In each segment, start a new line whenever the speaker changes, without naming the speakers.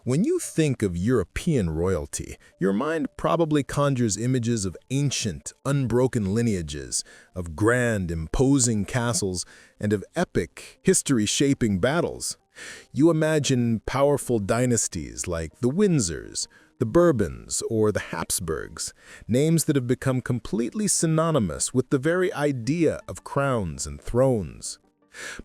When you think of European royalty, your mind probably conjures images of ancient, unbroken lineages, of grand, imposing castles, and of epic, history-shaping battles. You imagine powerful dynasties like the Windsors, the Bourbons, or the Habsburgs, names that have become completely synonymous with the very idea of crowns and thrones.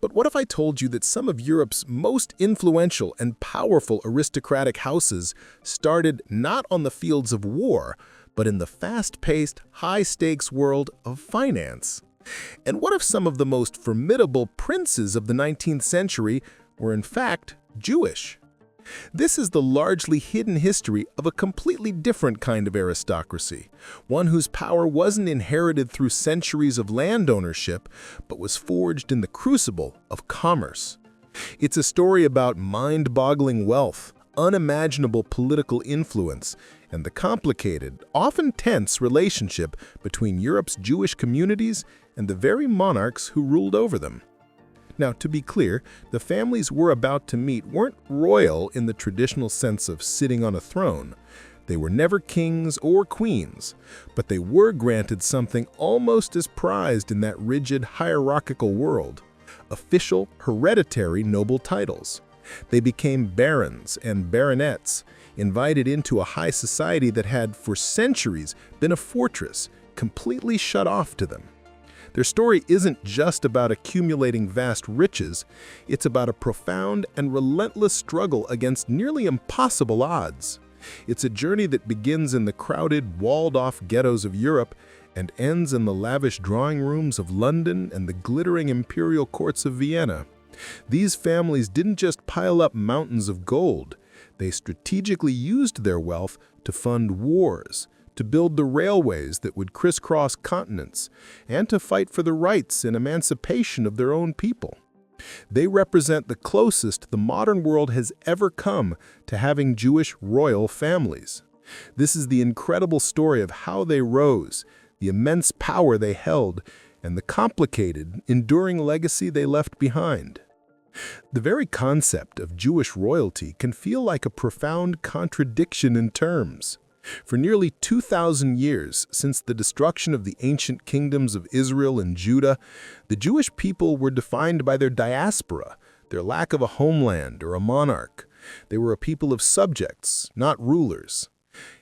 But what if I told you that some of Europe's most influential and powerful aristocratic houses started not on the fields of war, but in the fast-paced, high-stakes world of finance? And what if some of the most formidable princes of the 19th century were in fact Jewish? This is the largely hidden history of a completely different kind of aristocracy, one whose power wasn't inherited through centuries of land ownership, but was forged in the crucible of commerce. It's a story about mind-boggling wealth, unimaginable political influence, and the complicated, often tense relationship between Europe's Jewish communities and the very monarchs who ruled over them. Now, to be clear, the families we're about to meet weren't royal in the traditional sense of sitting on a throne. They were never kings or queens, but they were granted something almost as prized in that rigid, hierarchical world: official, hereditary noble titles. They became barons and baronets, invited into a high society that had, for centuries, been a fortress, completely shut off to them. Their story isn't just about accumulating vast riches, it's about a profound and relentless struggle against nearly impossible odds. It's a journey that begins in the crowded, walled-off ghettos of Europe and ends in the lavish drawing rooms of London and the glittering imperial courts of Vienna. These families didn't just pile up mountains of gold, they strategically used their wealth to fund wars, to build the railways that would crisscross continents, and to fight for the rights and emancipation of their own people. They represent the closest the modern world has ever come to having Jewish royal families. This is the incredible story of how they rose, the immense power they held, and the complicated, enduring legacy they left behind. The very concept of Jewish royalty can feel like a profound contradiction in terms. For nearly 2,000 years, since the destruction of the ancient kingdoms of Israel and Judah, the Jewish people were defined by their diaspora, their lack of a homeland or a monarch. They were a people of subjects, not rulers.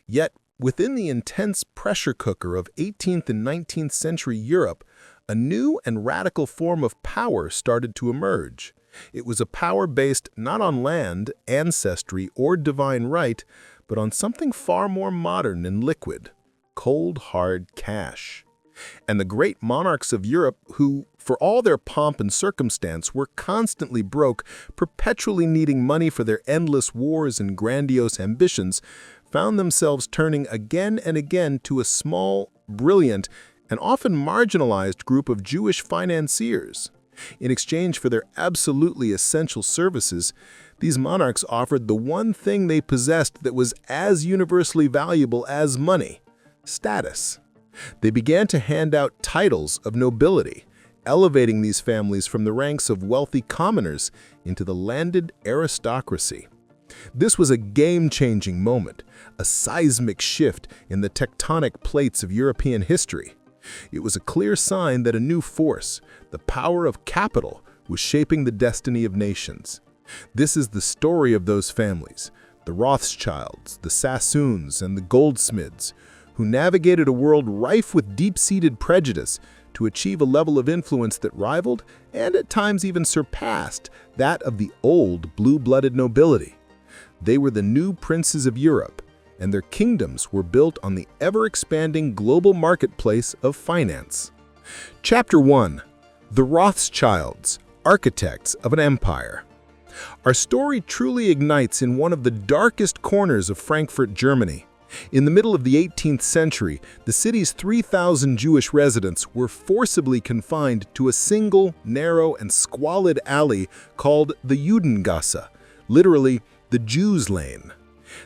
Yet, within the intense pressure cooker of 18th and 19th century Europe, a new and radical form of power started to emerge. It was a power based not on land, ancestry, or divine right, but on something far more modern and liquid: cold, hard cash. And the great monarchs of Europe, who, for all their pomp and circumstance, were constantly broke, perpetually needing money for their endless wars and grandiose ambitions, found themselves turning again and again to a small, brilliant, and often marginalized group of Jewish financiers. In exchange for their absolutely essential services, these monarchs offered the one thing they possessed that was as universally valuable as money: status. They began to hand out titles of nobility, elevating these families from the ranks of wealthy commoners into the landed aristocracy. This was a game-changing moment, a seismic shift in the tectonic plates of European history. It was a clear sign that a new force, the power of capital, was shaping the destiny of nations. This is the story of those families, the Rothschilds, the Sassoons, and the Goldsmids, who navigated a world rife with deep-seated prejudice to achieve a level of influence that rivaled, and at times even surpassed, that of the old blue-blooded nobility. They were the new princes of Europe, and their kingdoms were built on the ever-expanding global marketplace of finance. Chapter 1: The Rothschilds, Architects of an Empire. Our story truly ignites in one of the darkest corners of Frankfurt, Germany. In the middle of the 18th century, the city's 3,000 Jewish residents were forcibly confined to a single, narrow, and squalid alley called the Judengasse, literally the Jews' Lane.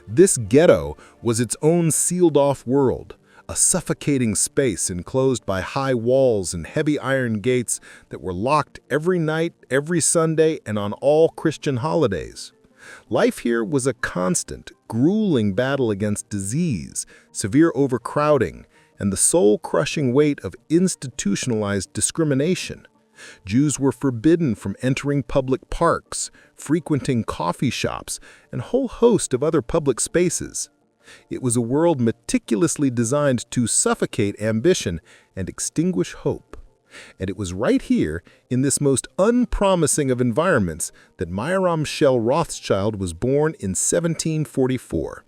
This ghetto was its own sealed-off world, a suffocating space enclosed by high walls and heavy iron gates that were locked every night, every Sunday, and on all Christian holidays. Life here was a constant, grueling battle against disease, severe overcrowding, and the soul-crushing weight of institutionalized discrimination. Jews were forbidden from entering public parks, frequenting coffee shops, and a whole host of other public spaces. It was a world meticulously designed to suffocate ambition and extinguish hope. And it was right here, in this most unpromising of environments, that Myram Shell Rothschild was born in 1744.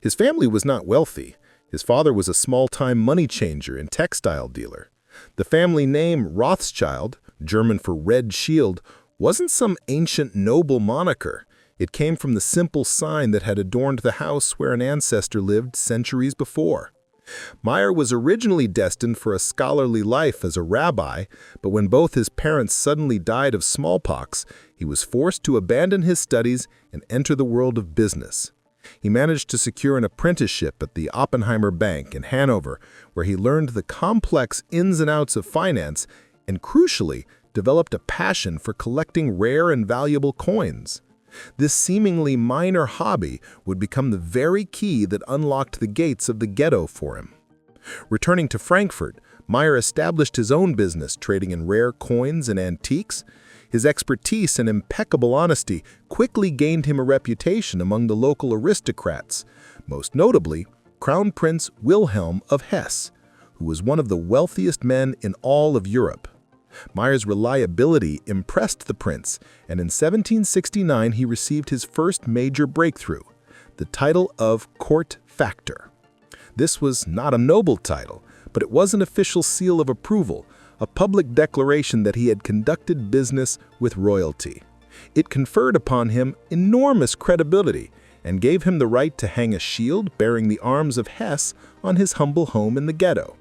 His family was not wealthy. His father was a small-time money changer and textile dealer. The family name Rothschild, German for Red Shield, wasn't some ancient noble moniker. It came from the simple sign that had adorned the house where an ancestor lived centuries before. Meyer was originally destined for a scholarly life as a rabbi, but when both his parents suddenly died of smallpox, he was forced to abandon his studies and enter the world of business. He managed to secure an apprenticeship at the Oppenheimer Bank in Hanover, where he learned the complex ins and outs of finance and, crucially, developed a passion for collecting rare and valuable coins. This seemingly minor hobby would become the very key that unlocked the gates of the ghetto for him. Returning to Frankfurt, Meyer established his own business trading in rare coins and antiques. His expertise and impeccable honesty quickly gained him a reputation among the local aristocrats, most notably Crown Prince Wilhelm of Hesse, who was one of the wealthiest men in all of Europe. Meyer's reliability impressed the prince, and in 1769 he received his first major breakthrough, the title of court factor. This was not a noble title, but it was an official seal of approval, a public declaration that he had conducted business with royalty. It conferred upon him enormous credibility and gave him the right to hang a shield bearing the arms of Hesse on his humble home in the ghetto.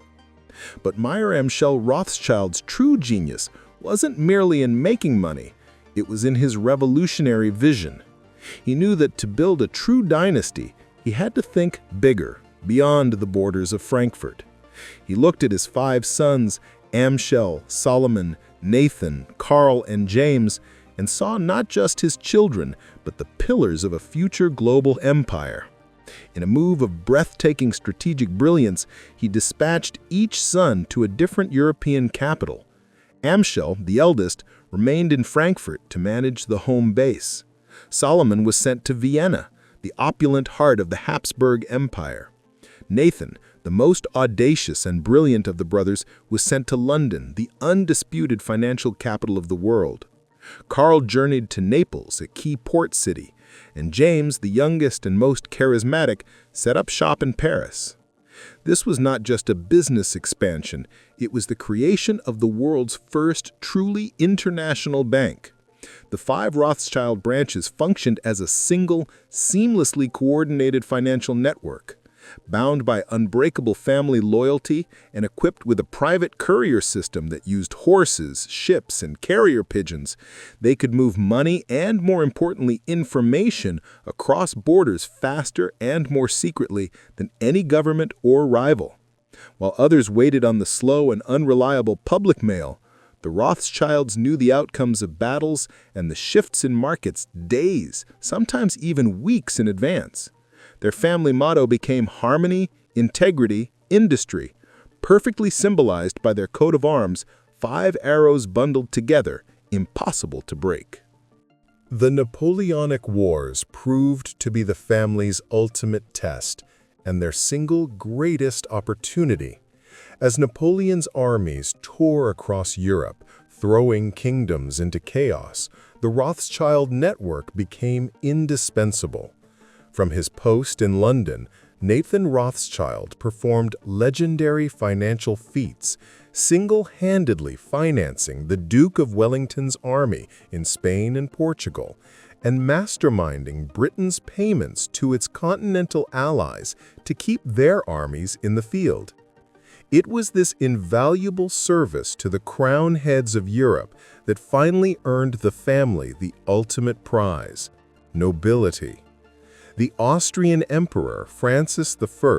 But Myram Shell Rothschild's true genius wasn't merely in making money, it was in his revolutionary vision. He knew that to build a true dynasty, he had to think bigger, beyond the borders of Frankfurt. He looked at his 5 sons, Amschel, Solomon, Nathan, Karl, and James, and saw not just his children, but the pillars of a future global empire. In a move of breathtaking strategic brilliance, he dispatched each son to a different European capital. Amschel, the eldest, remained in Frankfurt to manage the home base. Solomon was sent to Vienna, the opulent heart of the Habsburg Empire. Nathan, the most audacious and brilliant of the brothers, was sent to London, the undisputed financial capital of the world. Karl journeyed to Naples, a key port city, and James, the youngest and most charismatic, set up shop in Paris. This was not just a business expansion, it was the creation of the world's first truly international bank. The 5 Rothschild branches functioned as a single, seamlessly coordinated financial network. Bound by unbreakable family loyalty and equipped with a private courier system that used horses, ships, and carrier pigeons, they could move money and, more importantly, information across borders faster and more secretly than any government or rival. While others waited on the slow and unreliable public mail, the Rothschilds knew the outcomes of battles and the shifts in markets days, sometimes even weeks in advance. Their family motto became harmony, integrity, industry, perfectly symbolized by their coat of arms, 5 arrows bundled together, impossible to break. The Napoleonic Wars proved to be the family's ultimate test and their single greatest opportunity. As Napoleon's armies tore across Europe, throwing kingdoms into chaos, the Rothschild network became indispensable. From his post in London, Nathan Rothschild performed legendary financial feats, single-handedly financing the Duke of Wellington's army in Spain and Portugal, and masterminding Britain's payments to its continental allies to keep their armies in the field. It was this invaluable service to the crown heads of Europe that finally earned the family the ultimate prize, nobility. The Austrian Emperor Francis I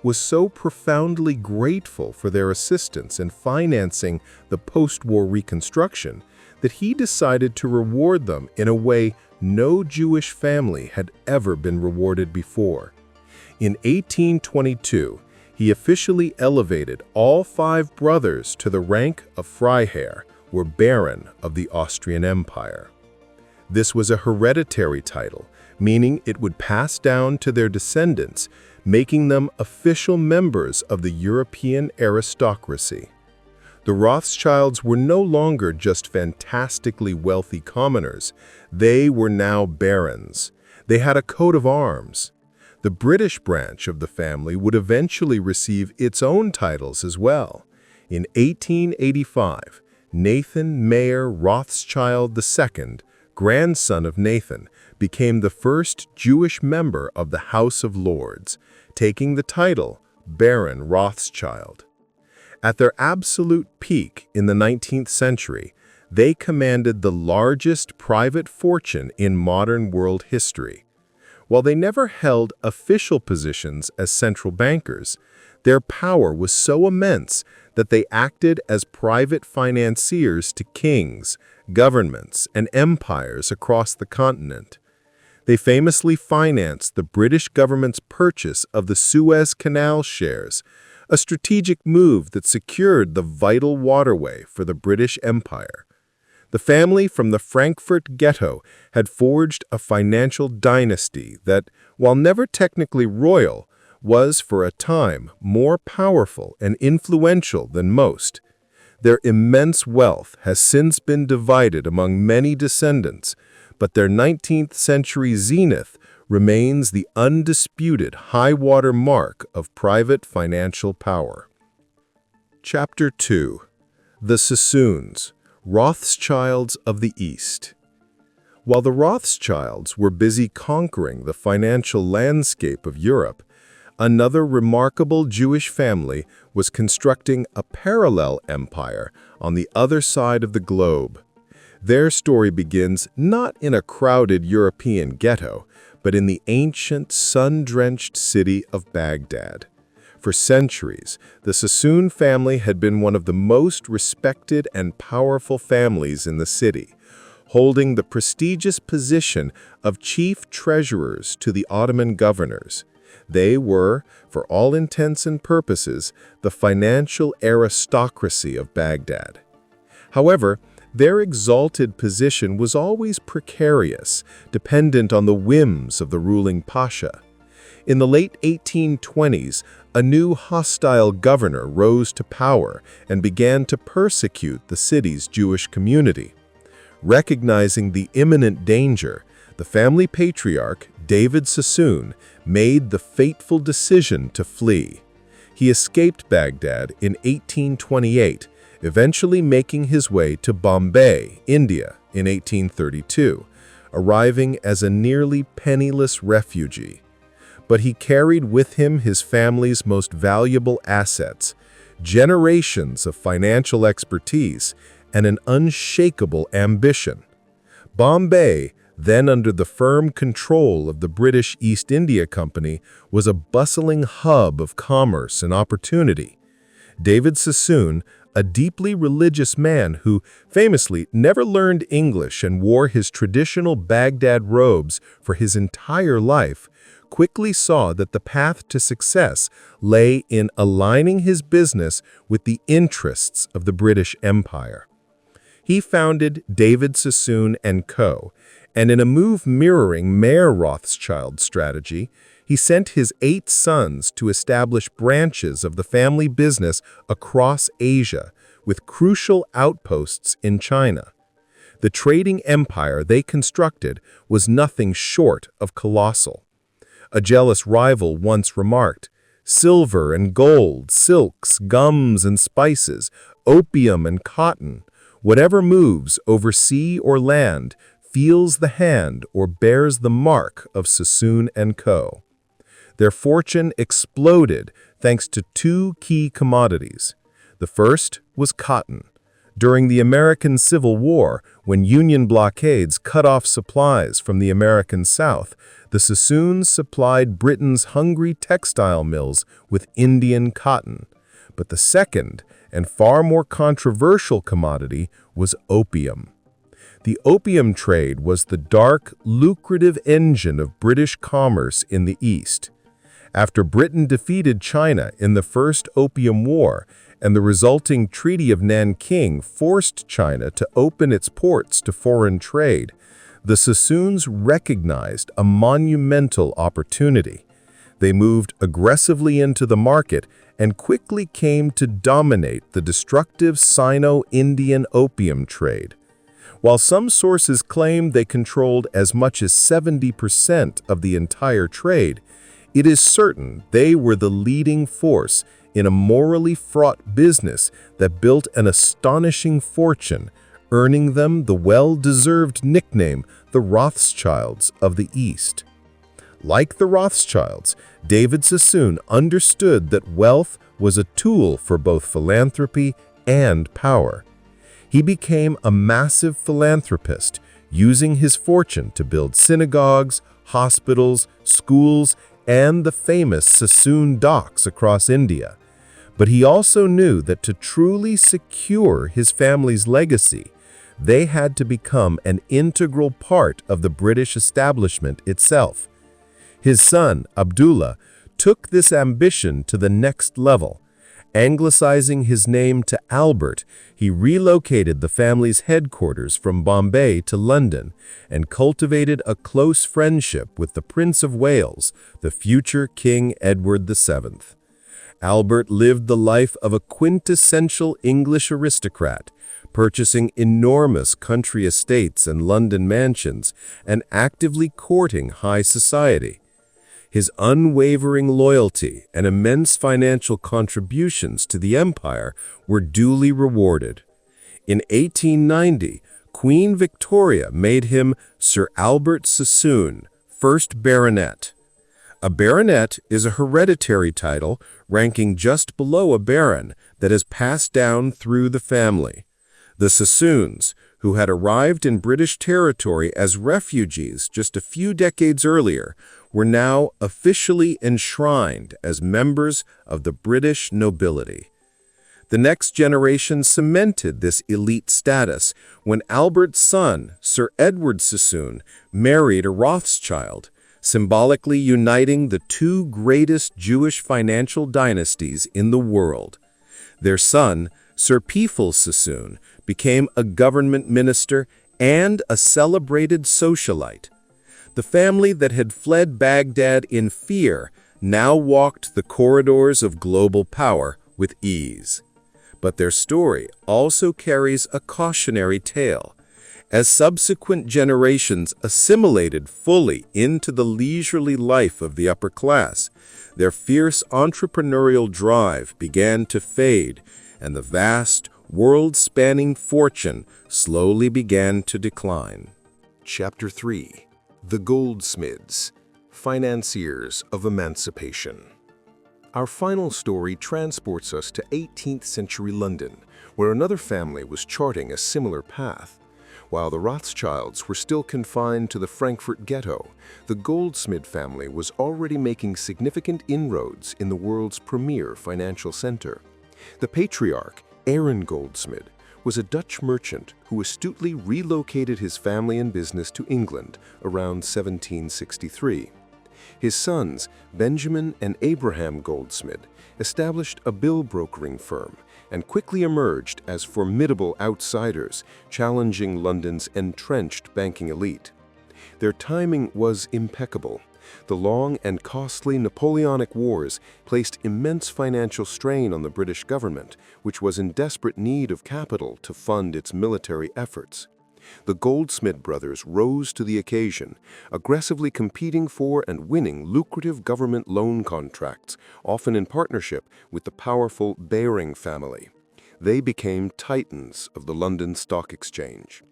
was so profoundly grateful for their assistance in financing the post-war reconstruction that he decided to reward them in a way no Jewish family had ever been rewarded before. In 1822, he officially elevated all 5 brothers to the rank of Freiherr, or Baron of the Austrian Empire. This was a hereditary title, meaning it would pass down to their descendants, making them official members of the European aristocracy. The Rothschilds were no longer just fantastically wealthy commoners. They were now barons. They had a coat of arms. The British branch of the family would eventually receive its own titles as well. In 1885, Nathan Mayer Rothschild II, grandson of Nathan, became the first Jewish member of the House of Lords, taking the title Baron Rothschild. At their absolute peak in the 19th century, they commanded the largest private fortune in modern world history. While they never held official positions as central bankers, their power was so immense that they acted as private financiers to kings, governments, and empires across the continent. They famously financed the British government's purchase of the Suez Canal shares, a strategic move that secured the vital waterway for the British Empire. The family from the Frankfurt ghetto had forged a financial dynasty that, while never technically royal, was for a time more powerful and influential than most. Their immense wealth has since been divided among many descendants, but their 19th century zenith remains the undisputed high-water mark of private financial power. Chapter 2. The Sassoons, Rothschilds of the East. While the Rothschilds were busy conquering the financial landscape of Europe, another remarkable Jewish family was constructing a parallel empire on the other side of the globe. Their story begins not in a crowded European ghetto, but in the ancient, sun-drenched city of Baghdad. For centuries, the Sassoon family had been one of the most respected and powerful families in the city, holding the prestigious position of chief treasurers to the Ottoman governors. They were, for all intents and purposes, the financial aristocracy of Baghdad. However, their exalted position was always precarious, dependent on the whims of the ruling pasha. In the late 1820s, a new hostile governor rose to power and began to persecute the city's Jewish community. Recognizing the imminent danger, the family patriarch, David Sassoon, made the fateful decision to flee. He escaped Baghdad in 1828, eventually making his way to Bombay, India, in 1832, arriving as a nearly penniless refugee. But he carried with him his family's most valuable assets, generations of financial expertise, and an unshakable ambition. Bombay, then under the firm control of the British East India Company, was a bustling hub of commerce and opportunity. David Sassoon, a deeply religious man who famously never learned English and wore his traditional Baghdad robes for his entire life, quickly saw that the path to success lay in aligning his business with the interests of the British Empire. He founded David Sassoon & Co., and in a move mirroring Mayer Rothschild's strategy, he sent his 8 sons to establish branches of the family business across Asia, with crucial outposts in China. The trading empire they constructed was nothing short of colossal. A jealous rival once remarked, "Silver and gold, silks, gums and spices, opium and cotton, whatever moves over sea or land feels the hand or bears the mark of Sassoon & Co." Their fortune exploded thanks to 2 key commodities. The first was cotton. During the American Civil War, when Union blockades cut off supplies from the American South, the Sassoons supplied Britain's hungry textile mills with Indian cotton. But the second, and far more controversial commodity, was opium.
The opium trade was the dark, lucrative engine of British commerce in the East. After Britain defeated China in the First Opium War, and the resulting Treaty of Nanking forced China to open its ports to foreign trade, the Sassoons recognized a monumental opportunity. They moved aggressively into the market and quickly came to dominate the destructive Sino-Indian opium trade. While some sources claim they controlled as much as 70% of the entire trade, it is certain they were the leading force in a morally fraught business that built an astonishing fortune, earning them the well-deserved nickname the Rothschilds of the East. Like the Rothschilds, David Sassoon understood that wealth was a tool for both philanthropy and power. He became a massive philanthropist, using his fortune to build synagogues, hospitals, schools, and the famous Sassoon docks across India. But he also knew that to truly secure his family's legacy, they had to become an integral part of the British establishment itself. His son, Abdullah, took this ambition to the next level. Anglicizing his name to Albert, he relocated the family's headquarters from Bombay to London and cultivated a close friendship with the Prince of Wales, the future King Edward VII. Albert lived the life of a quintessential English aristocrat, purchasing enormous country estates and London mansions and actively courting high society. His unwavering loyalty and immense financial contributions to the empire were duly rewarded. In 1890, Queen Victoria made him Sir Albert Sassoon, 1st Baronet. A baronet is a hereditary title ranking just below a baron that is passed down through the family. The Sassoons, who had arrived in British territory as refugees just a few decades earlier, were now officially enshrined as members of the British nobility. The next generation cemented this elite status when Albert's son, Sir Edward Sassoon, married a Rothschild, symbolically uniting the two greatest Jewish financial dynasties in the world. Their son, Sir Pfeffel Sassoon, became a government minister and a celebrated socialite. The family that had fled Baghdad in fear now walked the corridors of global power with ease. But their story also carries a cautionary tale. As subsequent generations assimilated fully into the leisurely life of the upper class, their fierce entrepreneurial drive began to fade, and the vast, world-spanning fortune slowly began to decline.
Chapter 3. The Goldsmids, Financiers of Emancipation. Our final story transports us to 18th century London, where another family was charting a similar path. While the Rothschilds were still confined to the Frankfurt ghetto, the Goldsmid family was already making significant inroads in the world's premier financial center. The patriarch, Aaron Goldsmid, was a Dutch merchant who astutely relocated his family and business to England around 1763. His sons, Benjamin and Abraham Goldsmid, established a bill brokering firm and quickly emerged as formidable outsiders, challenging London's entrenched banking elite. Their timing was impeccable. The long and costly Napoleonic Wars placed immense financial strain on the British government, which was in desperate need of capital to fund its military efforts. The Goldsmid brothers rose to the occasion, aggressively competing for and winning lucrative government loan contracts, often in partnership with the powerful Baring family. They became titans of the London Stock Exchange.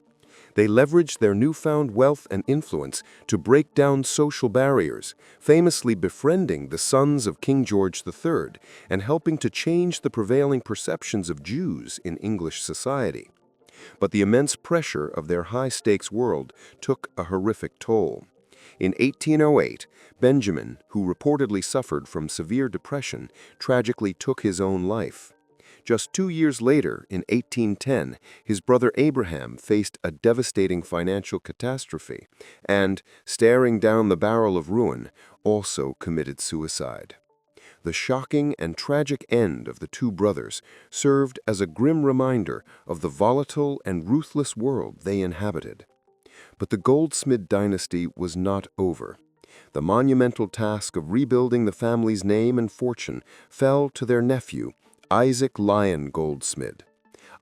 They leveraged their newfound wealth and influence to break down social barriers, famously befriending the sons of King George III and helping to change the prevailing perceptions of Jews in English society. But the immense pressure of their high-stakes world took a horrific toll. In 1808, Benjamin, who reportedly suffered from severe depression, tragically took his own life.
Just 2 years later, in 1810, his brother Abraham faced a devastating financial catastrophe and, staring down the barrel of ruin, also committed suicide. The shocking and tragic end of the two brothers served as a grim reminder of the volatile and ruthless world they inhabited. But the Goldsmid dynasty was not over. The monumental task of rebuilding the family's name and fortune fell to their nephew, Isaac Lyon Goldsmid.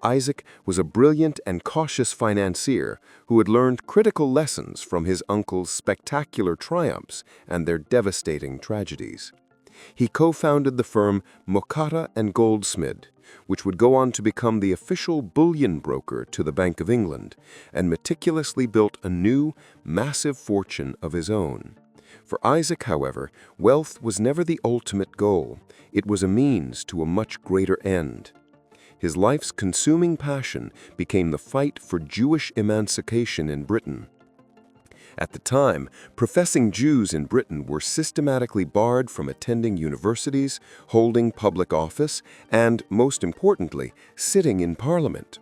Isaac was a brilliant and cautious financier who had learned critical lessons from his uncle's spectacular triumphs and their devastating tragedies. He co-founded the firm Mocatta and Goldsmid, which would go on to become the official bullion broker to the Bank of England, and meticulously built a new, massive fortune of his own. For Isaac, however, wealth was never the ultimate goal. It was a means to a much greater end. His life's consuming passion became the fight for Jewish emancipation in Britain. At the time, professing Jews in Britain were systematically barred from attending universities, holding public office, and, most importantly, sitting in Parliament.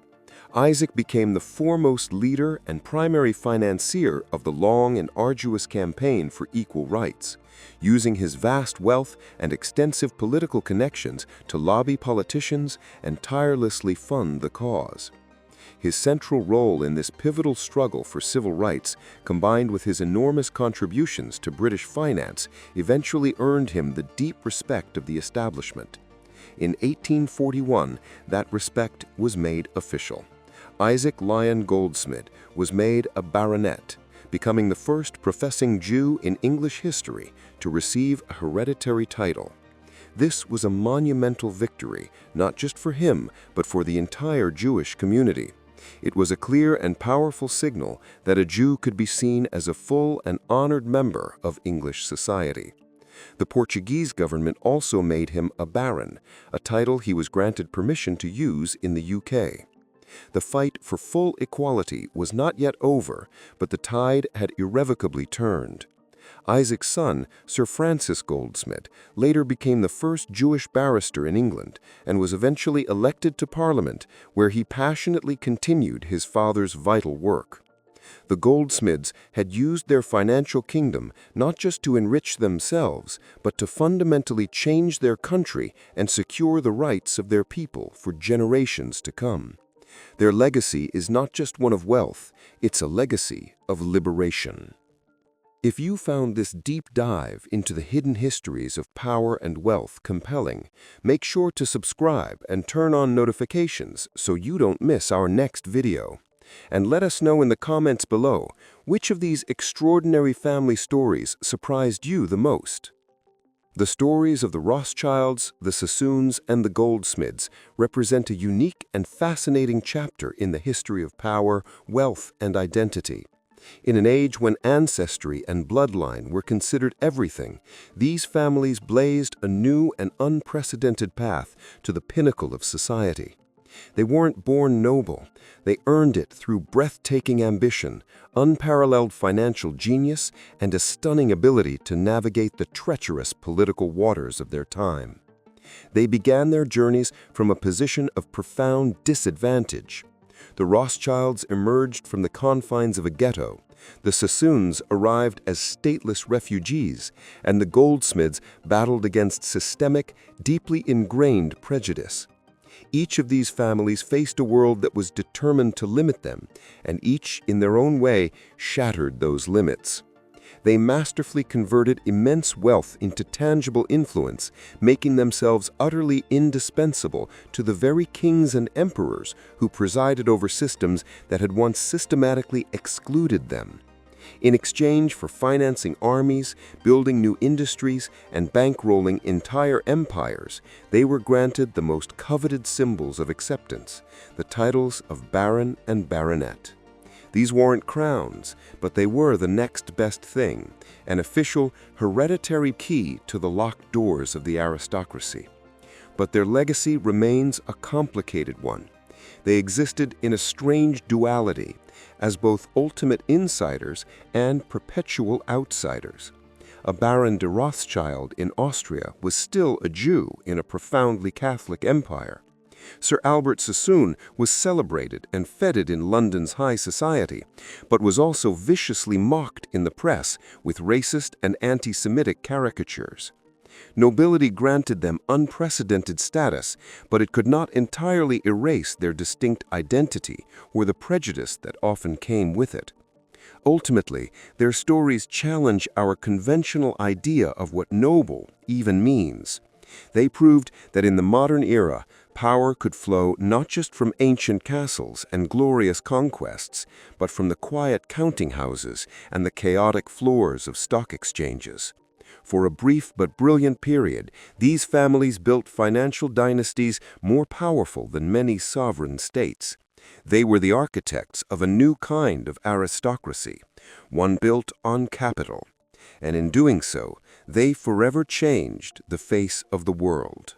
Isaac became the foremost leader and primary financier of the long and arduous campaign for equal rights, using his vast wealth and extensive political connections to lobby politicians and tirelessly fund the cause. His central role in this pivotal struggle for civil rights, combined with his enormous contributions to British finance, eventually earned him the deep respect of the establishment. In 1841, that respect was made official. Isaac Lyon Goldsmid was made a baronet, becoming the first professing Jew in English history to receive a hereditary title. This was a monumental victory, not just for him, but for the entire Jewish community. It was a clear and powerful signal that a Jew could be seen as a full and honored member of English society. The Portuguese government also made him a baron, a title he was granted permission to use in the UK. The fight for full equality was not yet over, but the tide had irrevocably turned. Isaac's son, Sir Francis Goldsmid, later became the first Jewish barrister in England and was eventually elected to Parliament, where he passionately continued his father's vital work. The Goldsmids had used their financial kingdom not just to enrich themselves, but to fundamentally change their country and secure the rights of their people for generations to come. Their legacy is not just one of wealth, it's a legacy of liberation. If you found this deep dive into the hidden histories of power and wealth compelling, make sure to subscribe and turn on notifications so you don't miss our next video. And let us know in the comments below, which of these extraordinary family stories surprised you the most? The stories of the Rothschilds, the Sassoons, and the Goldsmids represent a unique and fascinating chapter in the history of power, wealth, and identity. In an age when ancestry and bloodline were considered everything, these families blazed a new and unprecedented path to the pinnacle of society. They weren't born noble. They earned it through breathtaking ambition, unparalleled financial genius, and a stunning ability to navigate the treacherous political waters of their time. They began their journeys from a position of profound disadvantage. The Rothschilds emerged from the confines of a ghetto, the Sassoons arrived as stateless refugees, and the Goldsmids battled against systemic, deeply ingrained prejudice. Each of these families faced a world that was determined to limit them, and each, in their own way, shattered those limits. They masterfully converted immense wealth into tangible influence, making themselves utterly indispensable to the very kings and emperors who presided over systems that had once systematically excluded them. In exchange for financing armies, building new industries, and bankrolling entire empires, they were granted the most coveted symbols of acceptance, the titles of baron and baronet. These weren't crowns, but they were the next best thing, an official, hereditary key to the locked doors of the aristocracy. But their legacy remains a complicated one. They existed in a strange duality, as both ultimate insiders and perpetual outsiders. A Baron de Rothschild in Austria was still a Jew in a profoundly Catholic empire.
Sir Albert Sassoon was celebrated and feted in London's high society, but was also viciously mocked in the press with racist and anti-Semitic caricatures. Nobility granted them unprecedented status, but it could not entirely erase their distinct identity or the prejudice that often came with it. Ultimately, their stories challenge our conventional idea of what noble even means. They proved that in the modern era, power could flow not just from ancient castles and glorious conquests, but from the quiet counting houses and the chaotic floors of stock exchanges. For a brief but brilliant period, these families built financial dynasties more powerful than many sovereign states. They were the architects of a new kind of aristocracy, one built on capital. And in doing so, they forever changed the face of the world.